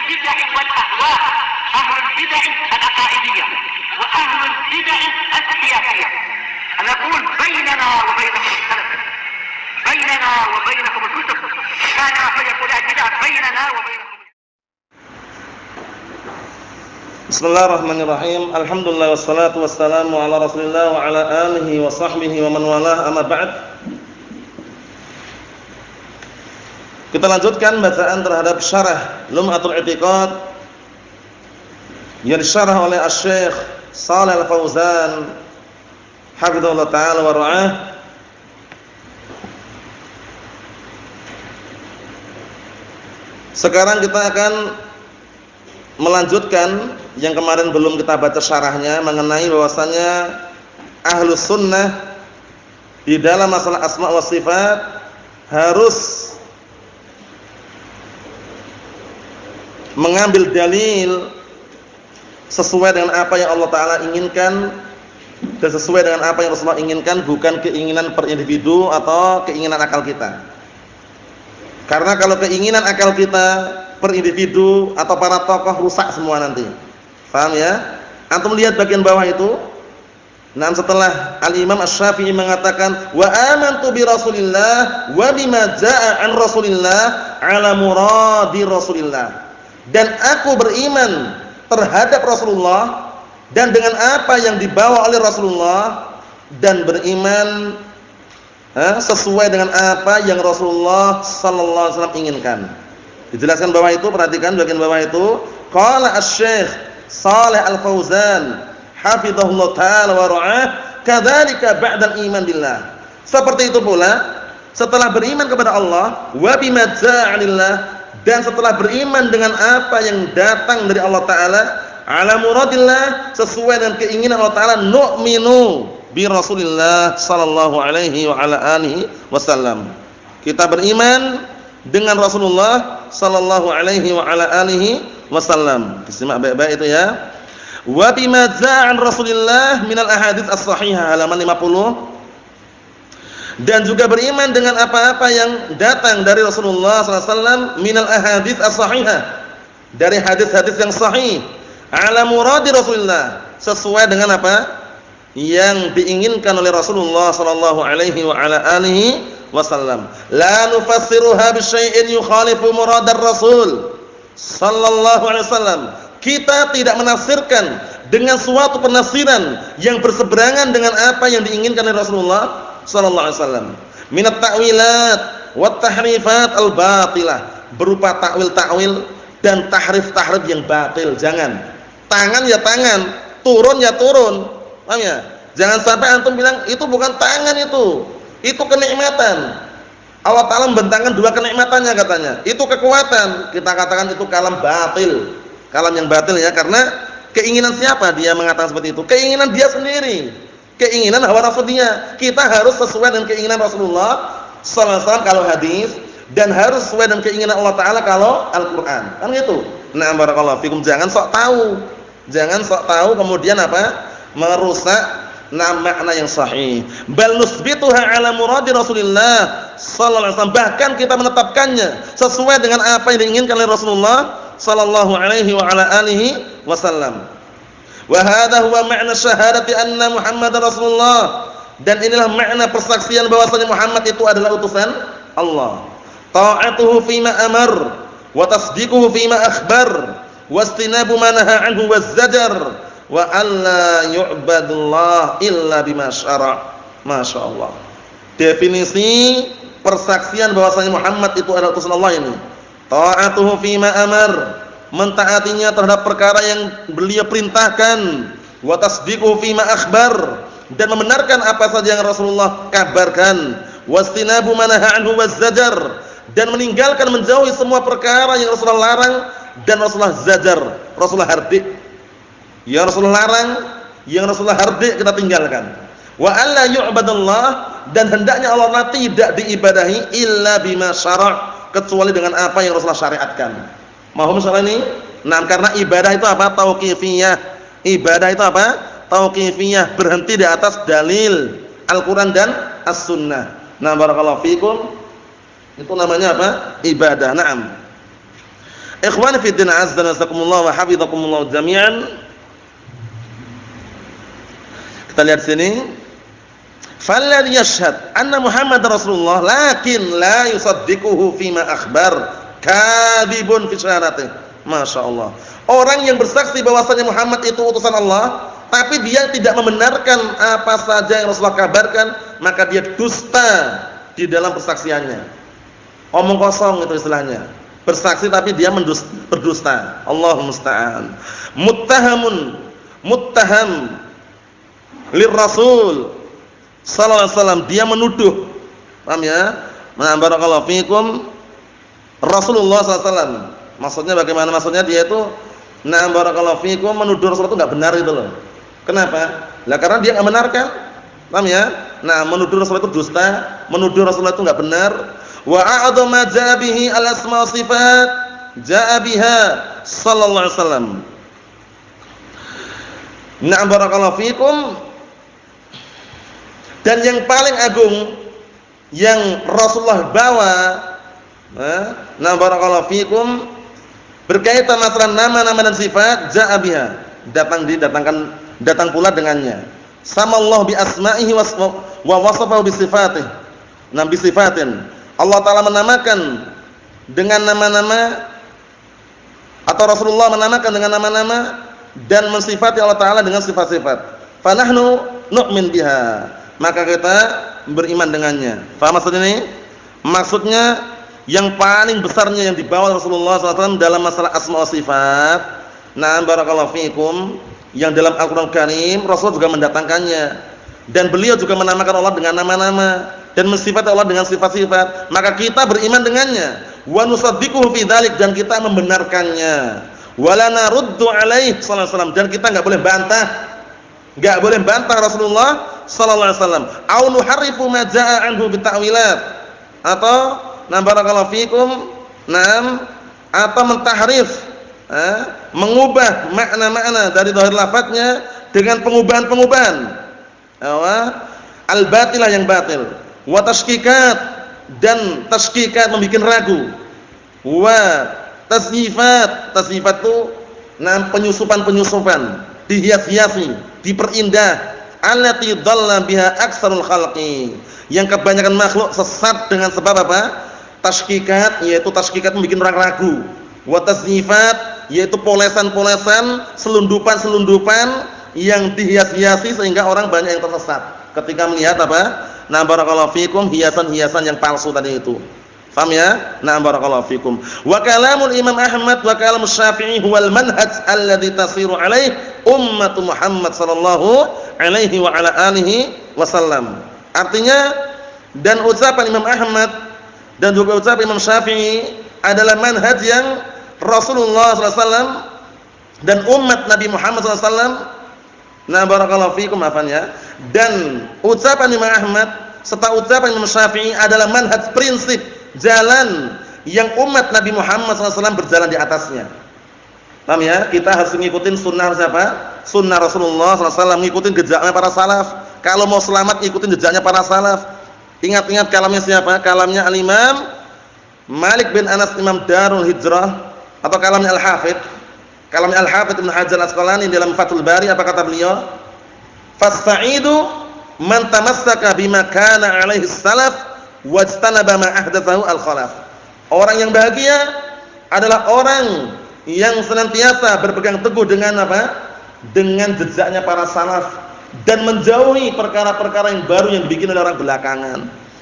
البدع والأهواء، أهل البدع العقائدية وأهل البدع السياسية. أنا أقول بيننا وبينكم السلف، بيننا وبينكم الكتب، كان فيقول البدع بيننا وبينكم. Bismillahirrahmanirrahim. Alhamdulillah wassalatu wassalamu ala Rasulillah wa ala alihi wa sahbihi wa man walah, amma ba'd. Kita lanjutkan bacaan terhadap syarah Lum'atul I'tiqad yang disyarah oleh Asy-Syaikh Shalih Al-Fauzan hafizahullah taala wa ra'ah. Sekarang kita akan melanjutkan yang kemarin belum kita baca syarahnya, mengenai bahwasanya Ahlus Sunnah di dalam masalah asma wa sifat harus mengambil dalil sesuai dengan apa yang Allah Ta'ala inginkan dan sesuai dengan apa yang Rasulullah inginkan, bukan keinginan per individu atau keinginan akal kita. Karena kalau keinginan akal kita per individu atau para tokoh, rusak semua nanti. Paham ya? Antum lihat bagian bawah itu. Nah, setelah Al-Imam Asy-Syafi'i mengatakan wa amantu bi Rasulillah wa bima jaa'a an Rasulillah ala muradi Rasulillah. Dan aku beriman terhadap Rasulullah dan dengan apa yang dibawa oleh Rasulullah, dan beriman sesuai dengan apa yang Rasulullah sallallahu alaihi wasallam inginkan. Dijelaskan bawah itu, perhatikan bagian bawah itu. Qala Asy-Syaikh Shalih Al-Fauzan hafizahullah taala wa ra'ah, kadzalika ba'dal iman billah. Seperti itu pula setelah beriman kepada Allah, wa bima ja'alillah, dan setelah beriman dengan apa yang datang dari Allah Ta'ala, ala muradillah, sesuai dengan keinginan Allah Ta'ala, nu'minu bi Rasulillah sallallahu alaihi wa ala alihi wasallam. Kita beriman dengan Rasulullah sallallahu alaihi wa ala alihi wasallam. Disimak baik-baik itu ya. Wa bima ja'an Rasulillah minal ahadits as-sahihah, halaman 50. Dan juga beriman dengan apa-apa yang datang dari Rasulullah sallallahu alaihi wasallam minal ahadits as-sahihah, dari hadis-hadis yang sahih, ala muradi Rasulillah, sesuai dengan apa yang diinginkan oleh Rasulullah sallallahu alaihi wa ala alihi wasallam. La nufassiruha bi syai'in yukhalifu muradar Rasul sallallahu alaihi wasallam. Kita tidak menafsirkan dengan suatu penafsiran yang berseberangan dengan apa yang diinginkan oleh Rasulullah sallallahu alaihi wasallam. Minat ta'wilat wat tahrifat al-batilah, berupa takwil-takwil dan tahrif-tahrif yang batil. Jangan. Tangan ya tangan, turun ya turun. Paham ya? Jangan sampai antum bilang itu bukan tangan itu kenikmatan. Allah Ta'ala membentangkan dua kenikmatannya katanya. Itu kekuatan. Kita katakan itu kalam batil. Kalam yang batil ya, karena keinginan siapa dia mengatakan seperti itu? Keinginan dia sendiri. Keinginan hawa nafsu dia. Kita harus sesuai dengan keinginan Rasulullah sallallahu alaihi wasallam kalau hadis, dan harus sesuai dengan keinginan Allah Ta'ala kalau Al-Qur'an. Kan gitu. Nah, barakallahu fikum, jangan sok tahu. Jangan sok tahu kemudian apa? Merusak makna yang sahih. Bal nusbituha ala muradi Rasulillah sallallahu alaihi wasallam, bahkan kita menetapkannya sesuai dengan apa yang diinginkan oleh Rasulullah sallallahu alaihi wa ala alihi wasallam. Wa hadha huwa ma'na syahadati anna Muhammadar Rasulullah, dan inilah makna persaksian bahwasanya Muhammad itu adalah utusan Allah. Ta'atuhu fima amar wa tasdiquhu fima akhbar wa istinabu ma nahaa anhu wazzajar wa alla yu'badullah illa bima syara'. Masyaallah. Definisi persaksian bahwasanya Muhammad itu adalah utusan Allah ini. Ta'atuhu fima amar, mentaatinya terhadap perkara yang beliau perintahkan, wa tasdiquhu fima akhbar, dan membenarkan apa saja yang Rasulullah kabarkan, wastinabu ma nahaa anhu wazzajar, dan meninggalkan menjauhi semua perkara yang Rasulullah larang dan Rasulullah zajar, Rasulullah hardik. Yang Rasulullah larang, yang Rasulullah hardik kita tinggalkan. Wa alla yu'badallah, dan hendaknya Allah tidak diibadahi illa bima syara', kecuali dengan apa yang Rasulullah syariatkan. Mahum soal ini? Nah, karena ibadah itu apa? Tauqifiyah. Ibadah itu apa? Tauqifiyah, berhenti di atas dalil Al-Qur'an dan As-Sunnah. Nah, barakallahu fikum. Itu namanya apa? Ibadah. Naam. Ikhwani fi din azza wa jazakumullah wa hafizakumullah jami'an. Kita lihat sini. Falladhi yashhad anna Muhammad Rasulullah lakin la yusaddiquhu fima akhbar kadhibun fi syahadatihi. Masyaallah. Orang yang bersaksi bahwasanya Muhammad itu utusan Allah, tapi dia tidak membenarkan apa saja yang Rasulullah kabarkan, maka dia dusta di dalam persaksiannya. Omong kosong itu istilahnya. Bersaksi tapi dia berdusta. Allahu musta'an. Muttaham lirrasul sallallahu alaihi wasallam, dia menuduh. Paham ya? Barakallahu fikum Rasulullah sallallahu alaihi wasallam. Maksudnya bagaimana? Maksudnya dia itu barakallahu fikum menuduh Rasulullah itu enggak benar gitu loh. Kenapa? Lah karena dia enggak benarkan. Paham ya? Menuduh Rasulullah itu dusta, menuduh Rasulullah itu enggak benar. Wa a'dhamu ma jaa bihi al-asma wa sifat jaa biha sallallahu alaihi wasallam. Barakallahu fikum. Dan yang paling agung yang Rasulullah bawa, barakallahu fikum, berkaitan masalah nama-nama dan sifat, jaa biha, datang pula dengannya. Samallahu bi asma'ihi wa wasafahu bi sifatihi. Bi sifatin. Allah Taala menamakan dengan nama-nama, atau Rasulullah menamakan dengan nama-nama dan mensifati Allah Taala dengan sifat-sifat. Fa nahnu nu'min biha. Maka kita beriman dengannya. Faham maksud ini? Maksudnya yang paling besarnya yang dibawa Rasulullah SAW dalam masalah asma wa sifat. Barakallahu fikum, yang dalam Al-Qur'an Karim Rasul juga mendatangkannya, dan beliau juga menamakan Allah dengan nama-nama dan mensifati Allah dengan sifat-sifat. Maka kita beriman dengannya. Wa nusaddiquhu fi dzalik, dan kita membenarkannya. Wala naruddu alaihi sallallahu alaihi wasallam, dan kita enggak boleh bantah Rasulullah sallallahu alaihi wasallam. Au nuharrifu ma jaa anhu bita'wilat, atau barakallahu fikum atau mentahrif, mengubah makna-makna dari zahir lafadznya dengan pengubahan-pengubahan al-batilah, yang batil, wa tashkikat, dan tashkikat membikin ragu, wa tasyifat itu penyusupan-penyusupan, dihias-hiasi, diperindah, allati dhalla biha aktsarul khalqi, yang kebanyakan makhluk sesat dengan sebab apa? Tashkikat, yaitu tashkikat membikin orang ragu, wa tasyifat, yaitu polesan-polesan, selundupan-selundupan yang dihias-hiasi sehingga orang banyak yang tersesat ketika melihat apa? Barakallahu fikum, hiasan-hiasan yang palsu tadi itu. Paham ya? Barakallahu fikum. Wa kalamul Imam Ahmad wa kalamul Syafi'i huwal manhaj alladzi tasiru alaihi ummatu Muhammad sallallahu alaihi wa ala alihi wasallam. Artinya, dan ucapan Imam Ahmad dan juga ucapan Imam Syafi'i adalah manhaj yang Rasulullah sallallahu alaihi wasallam dan umat Nabi Muhammad sallallahu alaihi wasallam. Barakallahu fikum, afanya. Dan ucapan Imam Ahmad serta ucapan Imam Syafi'i adalah manhaj, prinsip, jalan yang umat Nabi Muhammad SAW berjalan di atasnya. Paham ya? Kita harus ngikutin sunnah siapa? Sunnah Rasulullah SAW, ngikutin jejaknya para salaf. Kalau mau selamat, ngikutin jejaknya para salaf. Ingat-ingat kalamnya siapa? Kalamnya Al-Imam Malik bin Anas, Imam Darul Hijrah, atau kalamnya Al-Hafidh. Kalamnya Al-Hafidh Ibnu Hajar Al-Asqalani dalam Fathul Bari, apa kata beliau? Fassa'idu man tamassaka bima kana alaihi salaf wajtanaba ma ahdatsahu al-khalaf. Orang yang bahagia adalah orang yang senantiasa berpegang teguh dengan apa? Dengan jejaknya para salaf dan menjauhi perkara-perkara yang baru yang dibikin oleh orang belakangan.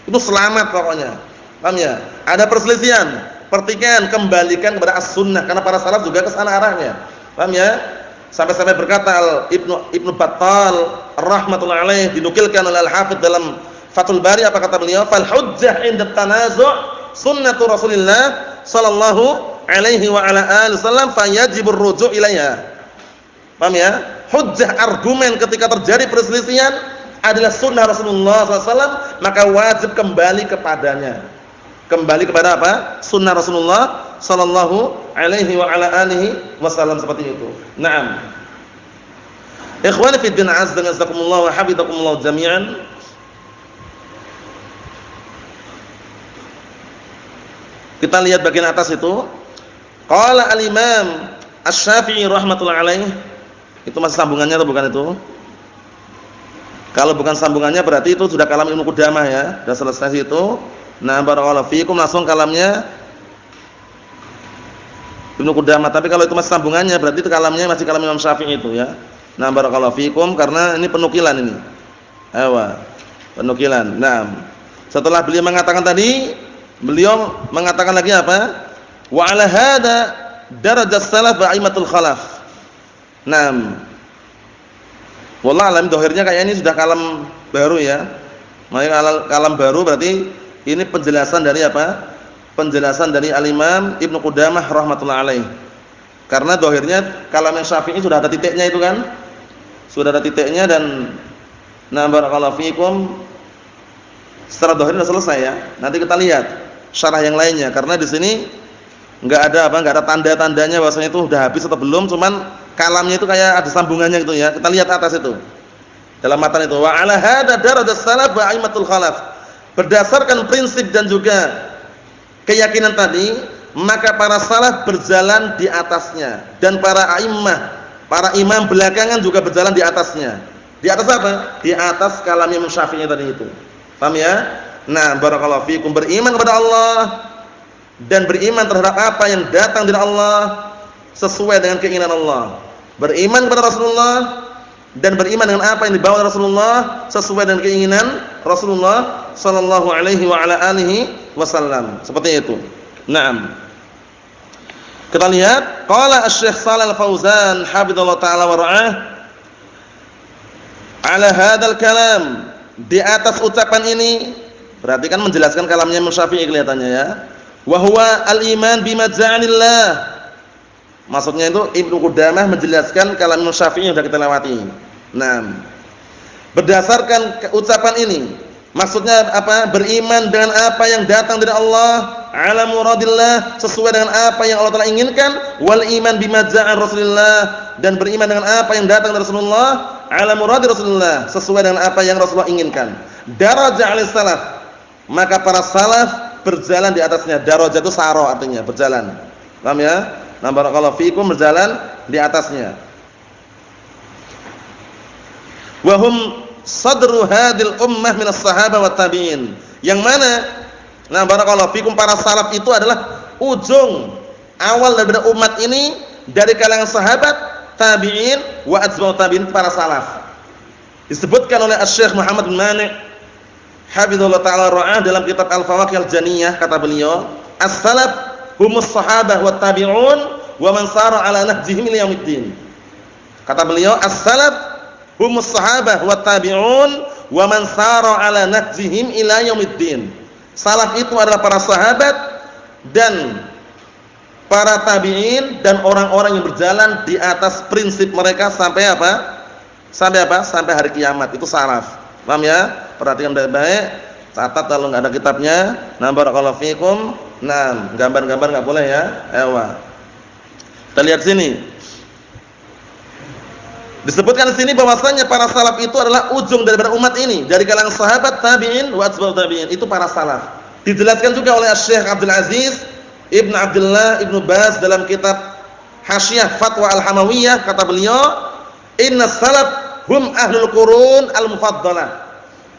Itu selamat pokoknya. Paham ya? Ada perselisihan, pertikaian, kembalikan kepada as-sunnah, karena para salaf juga ke sana arahnya. Paham ya? Sampai-sampai berkata Ibnu Battal rahmatullahi alaih, dinukilkan oleh Al-Hafidz dalam Fathul Bari, apa kata beliau? Fal hujjah 'inda tanazu' sunnatu Rasulillah sallallahu alaihi wa ala alihi wasallam fa yajibur ruju' ilaiha. Paham ya? Hujjah, argumen ketika terjadi perselisihan adalah sunnah Rasulullah SAW, maka wajib kembali kepadanya. Kembali kepada apa? Sunnah Rasulullah sallallahu alaihi wa ala alihi wasallam, seperti itu. Naam. Ikhwani fi din, azza wa jazakumullah wa hafizakumullah jami'an. Kita lihat bagian atas itu. Qala al-Imam Asy-Syafi'i rahimatullah alaih. Itu masih sambungannya atau bukan itu? Kalau bukan sambungannya berarti itu sudah kalam Ibnu Qudamah ya. Sudah selesai itu. Nah, barakallahu fiikum, langsung kalamnya Ibnu Qudamah. Tapi kalau itu masih sambungannya berarti itu kalamnya masih kalam Imam Syafi'i itu ya. Nah, barakallahu fiikum, karena ini penukilan ini. Penukilan. Nah, setelah beliau mengatakan tadi, beliau mengatakan lagi apa? Wa 'ala hada darajat salaf wa aimatul khalaf. Nah, wallah alam dohirnya kayak ini sudah kalam baru ya. Makanya kalam baru berarti ini penjelasan dari apa? Penjelasan dari al-Imam Ibnu Qudamah rahmatullah alaih. Karena dohirnya kalam yang Syafi'i sudah ada titiknya itu kan? Sudah ada titiknya dan nah barakallahu fiikum, secara dohir sudah selesai ya. Nanti kita lihat syarah yang lainnya karena di sini enggak ada tanda-tandanya bahwasanya itu sudah habis atau belum, cuman kalamnya itu kayak ada sambungannya gitu ya. Kita lihat atas itu. Dalam matan itu wa 'ala hada darajat salaf wa aimatul khalaf. Berdasarkan prinsip dan juga keyakinan tadi, maka para salaf berjalan di atasnya dan para a'immah, para imam belakangan juga berjalan di atasnya. Di atas apa? Di atas kalam Imam Syafi'i tadi itu. Paham ya? Nah, barakallahu fiikum, beriman kepada Allah dan beriman terhadap apa yang datang dari Allah sesuai dengan keinginan Allah. Beriman kepada Rasulullah dan beriman dengan apa yang dibawa Rasulullah sesuai dengan keinginan Rasulullah sallallahu alaihi wa ala alihi wasallam. Seperti itu. Naam. Kita lihat qala Asy-Syaikh Shalal Fauzan hafizallahu taala wa ra'ah, ala hadzal kalam, di atas ucapan ini berarti kan menjelaskan kalamnya Imam Syafi'i kelihatannya ya. Wa huwa al-iman bima ja'alillah. Maksudnya itu Ibnu Qudamah menjelaskan kalam Imam Syafi'i yang sudah kita lewati. Nah, berdasarkan ucapan ini, maksudnya apa? Beriman dengan apa yang datang dari Allah, ala muradillah, sesuai dengan apa yang Allah Taala inginkan, wal iman bima ja'a Rasulullah, dan beriman dengan apa yang datang dari Rasulullah, ala muradi Rasulullah, sesuai dengan apa yang Rasulullah inginkan. Darajah al salaf, maka para salaf berjalan di atasnya. Darajah itu saro artinya berjalan. Paham ya? Nah, barakallahu fiikum, berjalan di atasnya. Wa hum sadru hadil ummah minas sahabah wat tabi'in. Yang mana? Nah, barakallahu fiikum, para salaf itu adalah ujung awal daripada umat ini dari kalangan sahabat, tabi'in, wa atba'ut tabi'in, para salaf. Disebutkan oleh Asy-Syaikh Muhammad bin Mani' hafizallahu taala ra'ah dalam kitab Al-Fawaqih Al-Janiyah, kata beliau, as-salaf humus sahabah wat tabi'un wa man sara ala nahjihim ila yaumiddin. Kata beliau, as-salaf humus sahabah wat tabi'un wa man sara ala nahjihim ila yaumiddin. Salaf itu adalah para sahabat dan para tabi'in dan orang-orang yang berjalan di atas prinsip mereka sampai apa? Sampai apa? Sampai hari kiamat. Itu salaf. Paham ya? Perhatikan baik-baik. Catat kalau enggak ada kitabnya. Nah, barakallahu fikum. Nah, gambar-gambar enggak boleh ya. Ewa. Kita lihat sini. Disebutkan di sini bahwasanya para salaf itu adalah ujung daripada umat ini, dari kalangan sahabat, tabi'in, wa atba'ut tabi'in. Itu para salaf. Dijelaskan juga oleh Syekh Abdul Aziz Ibn Abdullah Ibn Baz dalam kitab Hasyiah Fatwa Al-Hamawiyah, kata beliau, inna salaf hum ahlul qurun al-mufaddalah.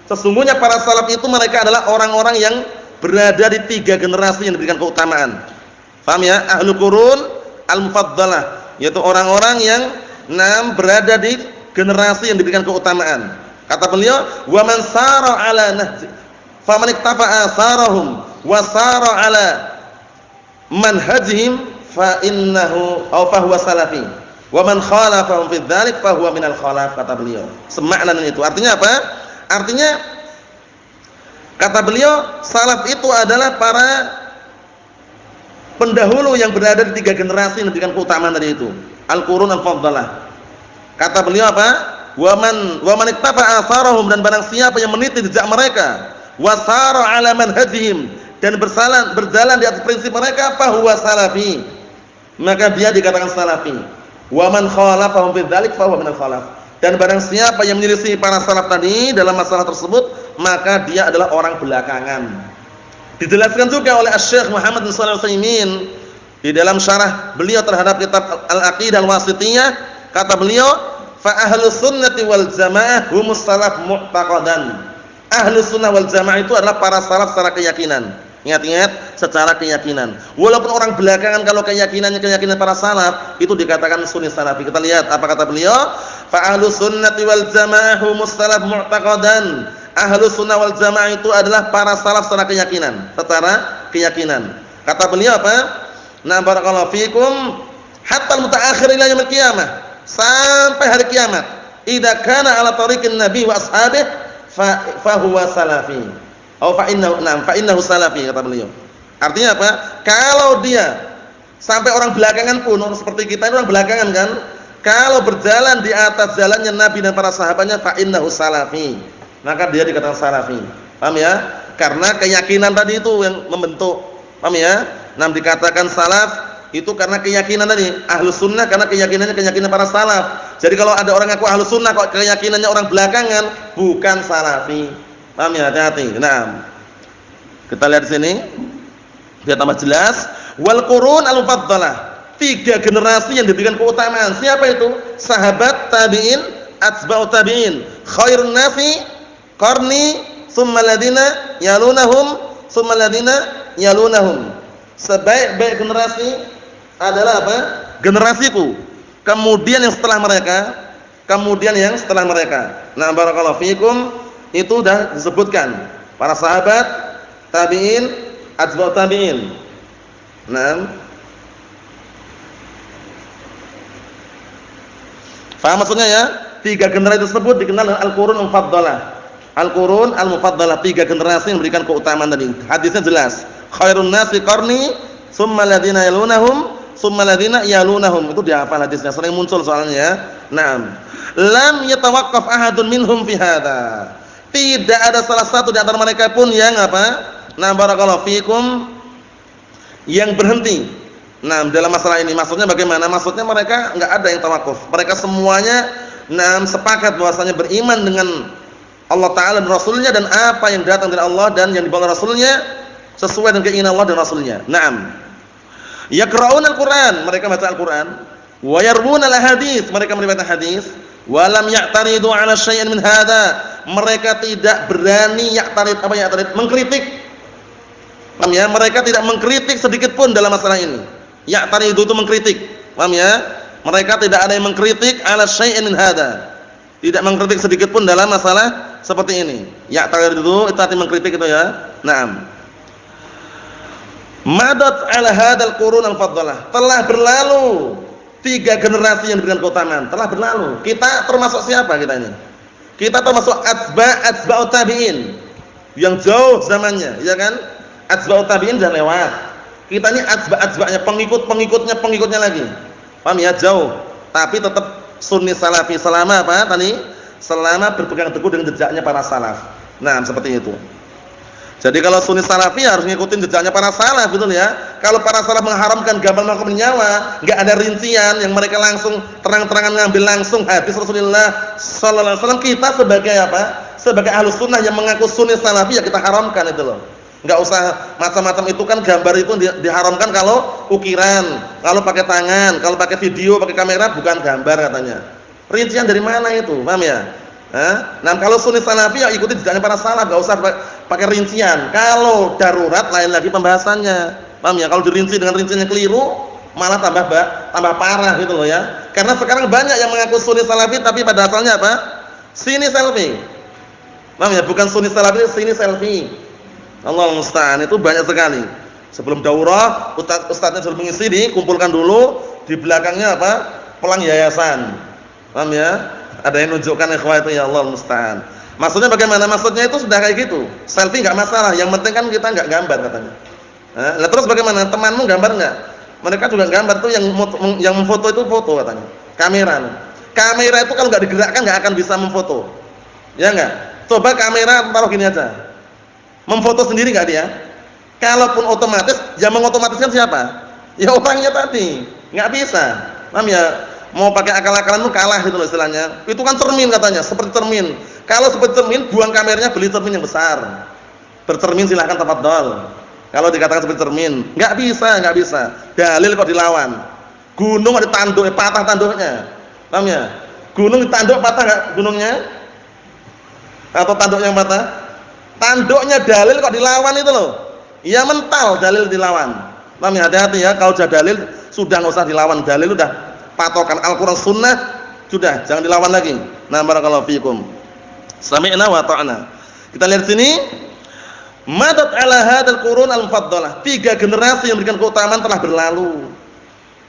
Sesungguhnya para salaf itu mereka adalah orang-orang yang berada di 3 generasi yang diberikan keutamaan. Paham ya? Ahlul qurun al-mufaddalah, yaitu orang-orang yang berada di generasi yang diberikan keutamaan. Kata beliau, wa man sara ala nahji faman iktafa asarahum wa sara ala manhajihim fa innahu aw fa huwa salafi wa man khalafahum fi dzalik fa huwa minal khalaf, kata beliau. Semakna itu. Artinya apa? Artinya kata beliau, salaf itu adalah para pendahulu yang berada di 3 generasi yang diberikan keutamaan tadi itu. Al-qurun al-faddalah. Kata beliau apa? Wa man ittaba'a atharahum, dan barang siapa yang meniti jejak mereka, wa sara 'ala manhajihim, dan berjalan di atas prinsip mereka, fa huwa salafi, maka dia dikatakan salafi. Wa man khalafahum fi dzalik fa huwa minal khalaf. Dan barang siapa yang menyelisih para salaf tadi dalam masalah tersebut, maka dia adalah orang belakangan. Dijelaskan juga oleh Asy-Syaikh Muhammad bin Shalih Al-Utsaimin Di dalam syarah beliau terhadap kitab Al-Aqidah Al-Wasithiyah, kata beliau, fa ahlus sunnati wal jamaah humus salaf mu'taqadan. Ahlus sunnah wal jamaah itu adalah para salaf secara keyakinan. Ingat-ingat, secara keyakinan. Walaupun orang belakangan kalau keyakinan para salaf itu dikatakan sunni salafi. Kita lihat apa kata beliau, fa ahlus sunnati wal jamaah humus salaf mu'taqadan. Ahlus sunnah wal jamaah itu adalah para salaf secara keyakinan, Kata beliau apa? Na barakallahu fikum hatta al-mutaakhir ila yaumil qiyamah, sampai hari kiamat. Idza kana ala tariqin nabi wa ashabihi fa huwa salafi. Fa innahu salafi, kata beliau. Artinya apa? Kalau dia sampai orang belakangan pun, orang seperti kita ini orang belakangan kan, kalau berjalan di atas jalannya nabi dan para sahabatnya, fa innahu salafi, maka dia dikatakan salafi. Paham ya? Karena keyakinan tadi itu yang membentuk. Paham ya? Nah, dikatakan salaf itu karena keyakinan tadi. Ahlus sunnah karena keyakinan para salaf. Jadi kalau ada orang ngaku ahlus sunnah kok keyakinannya orang belakangan, bukan salafi. Paham ya? Hati-hati. Nah, kita lihat di sini biar tambah jelas. Wal qurun al-mufaddalah, 3 generasi yang diberikan keutamaan. Siapa itu? Sahabat, tabi'in, atba'ut tabi'in. Khairun nasi qarni, tsumma alladziina yalunahum, tsumma alladziina yalunahum. Sebaik-baik generasi adalah apa? Generasiku. Kemudian yang setelah mereka. Nah, barakallahu fikum, itu sudah disebutkan para sahabat, tabi'in, atba'ut tabi'in. Nah, paham maksudnya ya? 3 generasi tersebut dikenal dengan al-qurun al-mufaddalah. Al-qurun al-mufaddalah, 3 generasi yang memberikan keutamaan tadi. Hadisnya jelas. Khairun nasi qarni, tsumma alladziina yalunahum, tsumma alladziina yalunahum. Itu dihafal hadisnya, sering muncul soalnya ya. Naam. Lam yatawaqqaf ahadun minhum fi hadza. Tidak ada salah satu di antara mereka pun yang apa? Nah, barakallahu fikum, yang berhenti. Nah, dalam masalah ini maksudnya bagaimana? Maksudnya mereka enggak ada yang tawakuf. Mereka semuanya sepakat bahwasanya beriman dengan Allah Ta'ala dan Rasulnya dan apa yang datang dari Allah dan yang dibawa Rasulnya sesuai dengan keinginan Allah dan Rasulnya. Naam. Yaqra'una al-Qur'an, mereka baca Al-Qur'an. Wa yarwuna al-hadits, mereka meriwayatkan hadis. Wa lam ya'taridu 'ala syai'in min hadza, mereka tidak berani mengkritik. Paham ya? Mereka tidak mengkritik sedikit pun dalam masalah ini. Ya'taridu itu mengkritik. Paham ya? Mereka tidak ada yang mengkritik 'ala syai'in min hadza. Tidak mengkritik sedikit pun dalam masalah seperti ini. Ya'taridu itu arti mengkritik itu ya. Naam. Madat ala hadzal qurun al-faddalah, telah berlalu 3 generasi yang diberikan keutamaan, telah berlalu. Kita termasuk siapa kita ini? Kita termasuk atba'ut tabi'in yang jauh zamannya, ya kan? Atba'ut tabi'in sudah lewat. Kita ini atba'nya, pengikutnya lagi. Paham ya? Jauh. Tapi tetap sunni salafi selama apa tadi? Selama berpegang teguh dengan jejaknya para salaf. Nah, seperti itu. Jadi kalau sunni salafi harus ngikutin jejaknya para salaf, betul ya. Kalau para salaf mengharamkan gambar makhluk bernyawa, enggak ada rincian, yang mereka langsung terang-terangan ngambil langsung hadis Rasulullah sallallahu alaihi wasallam, kita sebagai apa? Sebagai ahlus sunnah yang mengaku sunni salafi ya kita haramkan itu loh. Enggak usah macam-macam itu kan, gambar itu diharamkan kalau ukiran, kalau pakai tangan, kalau pakai video, pakai kamera bukan gambar katanya. Rincian dari mana itu? Paham ya? Nah, kalau sunni salafi ya ikuti jejaknya para salaf, enggak usah pakai rincian. Kalau darurat lain lagi pembahasannya. Paham ya? Kalau dirinci dengan rincian yang keliru malah tambah parah gitu loh ya. Karena sekarang banyak yang mengaku sunni salafi tapi pada asalnya apa? Sini selfie. Paham ya? Bukan sunni salafi, sini selfie. Allah musta'an, itu banyak sekali. Sebelum daurah, ustadznya suruh mengisi, dikumpulkan dulu, di belakangnya apa? Pelang yayasan. Paham ya? Ada yang nunjukkan ikhwah itu, ya Allah musta'an. Maksudnya bagaimana? Maksudnya itu sudah kayak gitu. Selfie enggak masalah, yang penting kan kita enggak gambar katanya. Nah, terus bagaimana? Temanmu gambar enggak? Mereka juga gambar tuh, yang memfoto itu foto katanya. Kamera itu kalau enggak digerakkan enggak akan bisa memfoto. Ya enggak? Coba kamera taruh gini aja. Memfoto sendiri enggak dia? Kalaupun otomatis, yang mengotomatiskan siapa? Ya orangnya tadi. Enggak bisa. Paham ya? Mau pakai akal-akalanmu kalah gitu loh istilahnya. Itu kan cermin katanya, seperti cermin. Kalau seperti cermin, buang kameranya, beli cermin yang besar. Bercermin silahkan tafadhol. Kalau dikatakan seperti cermin, nggak bisa. Dalil kok dilawan. Gunung ada tanduk, patah tanduknya. Paham ya? Gunung ditanduk patah nggak gunungnya? Atau tanduknya yang patah? Tanduknya dalil kok dilawan itu loh. Ya mental dalil dilawan. Paham ya? Hati-hati ya, kalau sudah dalil sudah nggak usah dilawan. Dalil udah patokan Al-Qur'an Sunnah, sudah jangan dilawan lagi. Nah, barakallahu fikum. Sami'na wa ta'na. Kita lihat sini. Madat ala hadzal qurun al-mufaddalah. 3 generasi yang memberikan keutamaan telah berlalu.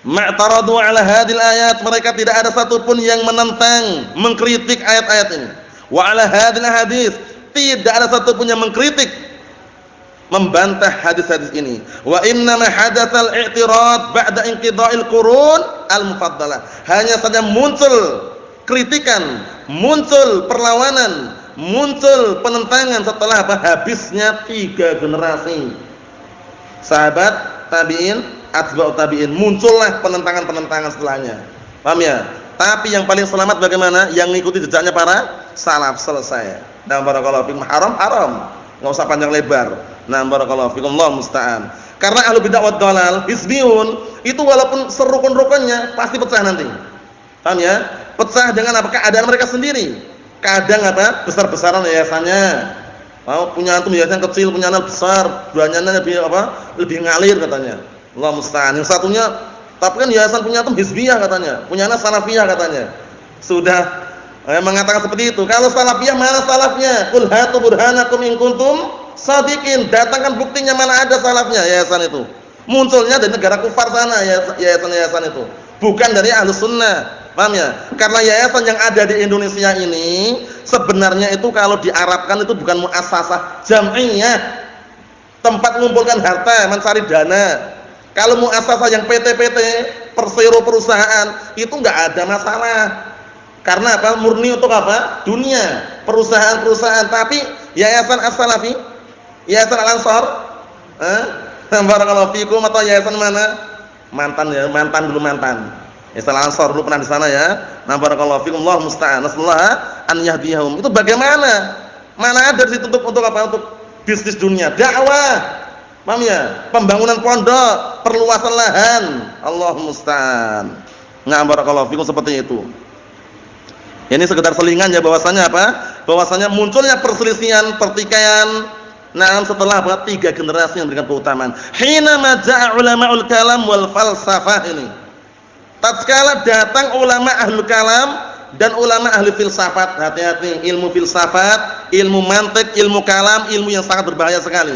Ma'taradu ala hadhil ayat, mereka tidak ada satupun yang menentang, mengkritik ayat-ayat ini. Wa ala hadhil hadis, tidak ada satupun yang mengkritik, membantah hadis-hadis ini. Wa innama hadatsal i'tirad ba'da inqidha'il qurun al-mufaddalah. Hanya saja muncul kritikan, muncul perlawanan, muncul penentangan setelah habisnya 3 generasi sahabat tabi'in, atba'ut tabi'in, muncullah penentangan-penentangan setelahnya. Paham ya? Tapi yang paling selamat bagaimana? Yang ngikuti jejaknya para salaf, selesai. Nah, barakallahu fikum, haram, enggak usah panjang lebar. Nah, barakallahu fikum, Allah musta'an. Karena ahlu bid'ah wad dhalal, hizbiyun, itu walaupun serukun-rukunnya pasti pecah nanti. Paham ya? Pecah dengan apa? Keadaan mereka sendiri. Kadang apa? Besar-besaran yayasannya. Punya antum yayasan kecil, punya anak besar, duanyanya lebih apa? Lebih ngalir katanya. Allah musta'an. Yang satunya, tapi kan yayasan punya antum hizbiyah katanya, punya anak salafiyah katanya. Sudah mengatakan seperti itu. Kalau salafiyah, mana salafnya? Qul hatu burhanakum in kuntum shadiqin. Datangkan buktinya, mana ada salafnya yayasan itu. Munculnya dari negara kufar sana yayasan-yayasan itu. Bukan dari Ahlus Sunnah. Paham ya? Karena yayasan yang ada di Indonesia ini sebenarnya itu kalau diarabkan itu bukan muassasah jam'iyah, tempat mengumpulkan harta, mencari dana. Kalau muassasah yang PT-PT, persero perusahaan, itu enggak ada masalah. Karena apa? Murni untuk apa? Dunia, perusahaan-perusahaan. Tapi yayasan As-Salafi, yayasan Al-Ansar, barakallahu fikum, atau yayasan mana? Mantan dulu mantan. Yayasan Al-Ansar dulu pernah di sana ya. Nah, barakallahu fikum, Allah musta'an. Nasallahu an yahdihum. Itu bagaimana? Mana ada di situ untuk apa? Untuk bisnis dunia, dakwah. Paham ya? Pembangunan pondok, perluasan lahan. Allah musta'an. Nah, barakallahu fikum, seperti itu. Ini sekedar selingan ya, bahwasanya apa? Bahwasanya munculnya perselisihan, pertikaian. Nah, setelah 3 generasi yang memberikan keutamaan. Hina maja'a ulama'ul kalam wal falsafah ini. Tatkala datang ulama ahlu kalam dan ulama ahli filsafat, hati-hati, ilmu filsafat, ilmu mantik, ilmu kalam, ilmu yang sangat berbahaya sekali.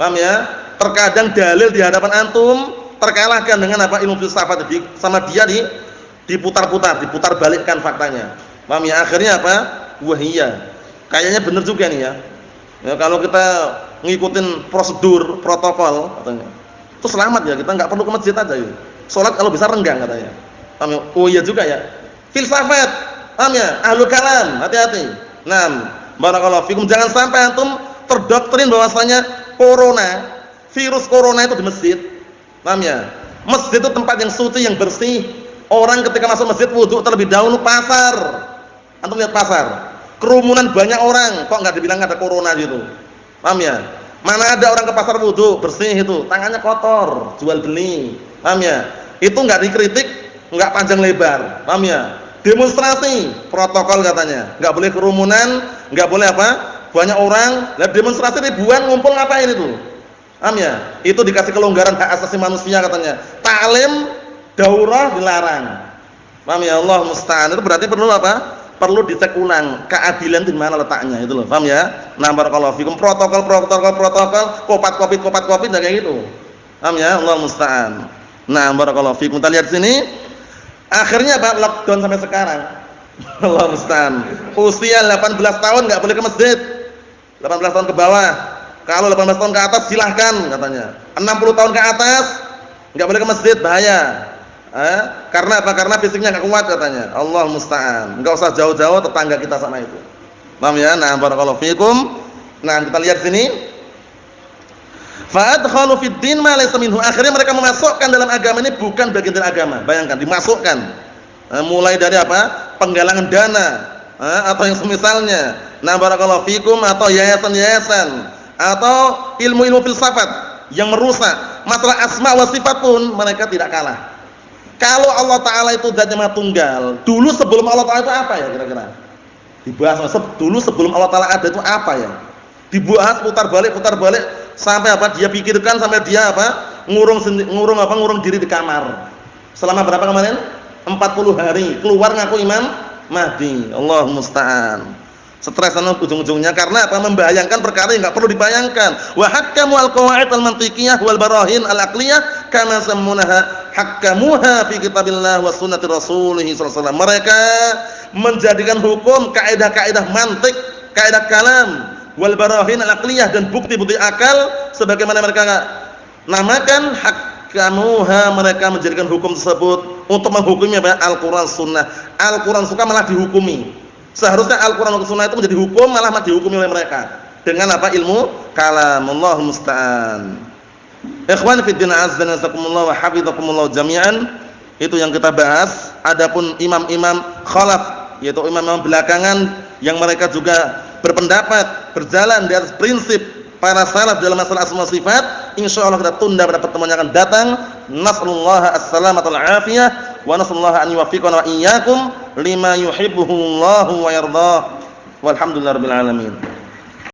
Paham ya? Terkadang dalil di hadapan antum terkalahkan dengan apa? Ilmu filsafat, sama dia diputar-putar, diputar balikkan faktanya. Paham ya? Akhirnya apa? Wahiyah. Kayaknya benar juga nih ya. Ya, kalau kita ngikutin prosedur, protokol katanya, itu selamat ya, kita nggak perlu ke masjid aja ya. Sholat kalau bisa renggang katanya. Paham ya? Oh iya juga ya. Filsafat, paham ya? Ahlul kalam, hati-hati. Nah, barakallahu fikum, jangan sampai antum terdoktrin bahwasanya virus corona itu di masjid. Paham ya? Masjid itu tempat yang suci, yang bersih. Orang ketika masuk masjid wudu terlebih dahulu. Pasar, antum lihat pasar, kerumunan banyak orang, kok nggak dibilang ada corona gitu. Paham ya? Mana ada orang ke pasar wudu bersih itu, tangannya kotor, jual beli. Paham ya? Itu enggak dikritik, enggak panjang lebar. Paham ya? Demonstrasi, protokol katanya. Enggak boleh kerumunan, enggak boleh apa? Banyak orang. Lah demonstrasi ribuan ngumpul ngapain itu? Paham ya? Itu dikasih kelonggaran hak asasi manusia katanya. Ta'lim, daurah dilarang. Paham ya? Allah musta'an. Itu berarti perlu apa? Perlu dicek ulang keadilan di mana letaknya itu loh. Paham ya? Nah, barakallahu fikum, protokol, kopat-kopit kayak gitu. Paham ya? Allah musta'an. Nah, barakallahu fikum. Kita lihat sini. Akhirnya apa? Lockdown sampai sekarang. Allah musta'an. Usia 18 tahun enggak boleh ke masjid. 18 tahun ke bawah. Kalau 18 tahun ke atas silahkan katanya. 60 tahun ke atas enggak boleh ke masjid, bahaya. Karena apa? Karena fisiknya enggak kuat katanya. Allah musta'an. Enggak usah jauh-jauh, tetangga kita sama itu. Paham ya? Nah, barakallahu fikum. Nah, kita lihat sini. Fa'adkhalu fid din ma laysa minhu. Akhirnya mereka memasukkan dalam agama ini bukan bagian dari agama. Bayangkan, dimasukkan. Mulai dari apa? Penggalangan dana, atau yang semisalnya. Nah, barakallahu fikum, atau yayasan-yayasan, atau ilmu-ilmu filsafat. yang merusak. Masalah asma wa sifat pun mereka tidak kalah. Kalau Allah Ta'ala itu Zat yang Maha Tunggal, dulu sebelum Allah Ta'ala itu apa ya kira-kira? Dibahas dulu sebelum Allah Ta'ala ada itu apa ya? Dibahas putar balik sampai apa? Dia pikirkan sampai dia apa? Ngurung diri di kamar. Selama berapa kemarin? 40 hari. Keluar ngaku Imam Mahdi. Allahu musta'an. Stres ujung-ujungnya karena apa? Membayangkan perkara yang enggak perlu dibayangkan. Wa hakamu al-qawaid al-mantiqiyah wal barahin al-aqliyah kama sammunaha hakamuha fi kitabillah wa sunnati rasulih sallallahu alaihi wasallam. Mereka menjadikan hukum kaidah-kaidah mantik, kaidah kalam, wal barahin al-aqliyah dan bukti-bukti akal sebagaimana mereka namakan hakamuha, mereka menjadikan hukum tersebut untuk menghukumi apa? Al-Qur'an Sunnah. Al-Qur'an Sunnah malah dihukumi. Seharusnya Al-Qur'an dan Sunnah itu menjadi hukum, malah dihukumi oleh mereka dengan apa? Ilmu kalam. Allahu musta'an. Ikhwan fi din azza wa jazakumullah wa hafizakumullah jami'an. Itu yang kita bahas. Adapun imam-imam khalaf, yaitu imam-imam belakangan yang mereka juga berpendapat berjalan di atas prinsip para salaf dalam masalah asma sifat, insyaallah kita tunda pada pertemuan yang akan datang. Nasallallahu as-salamata wal afiyah wa nasallahu an yuwaffiqana wa iyyakum lima yuhibbuhu Allahu wa yardah. Walhamdulillahirabbil alamin.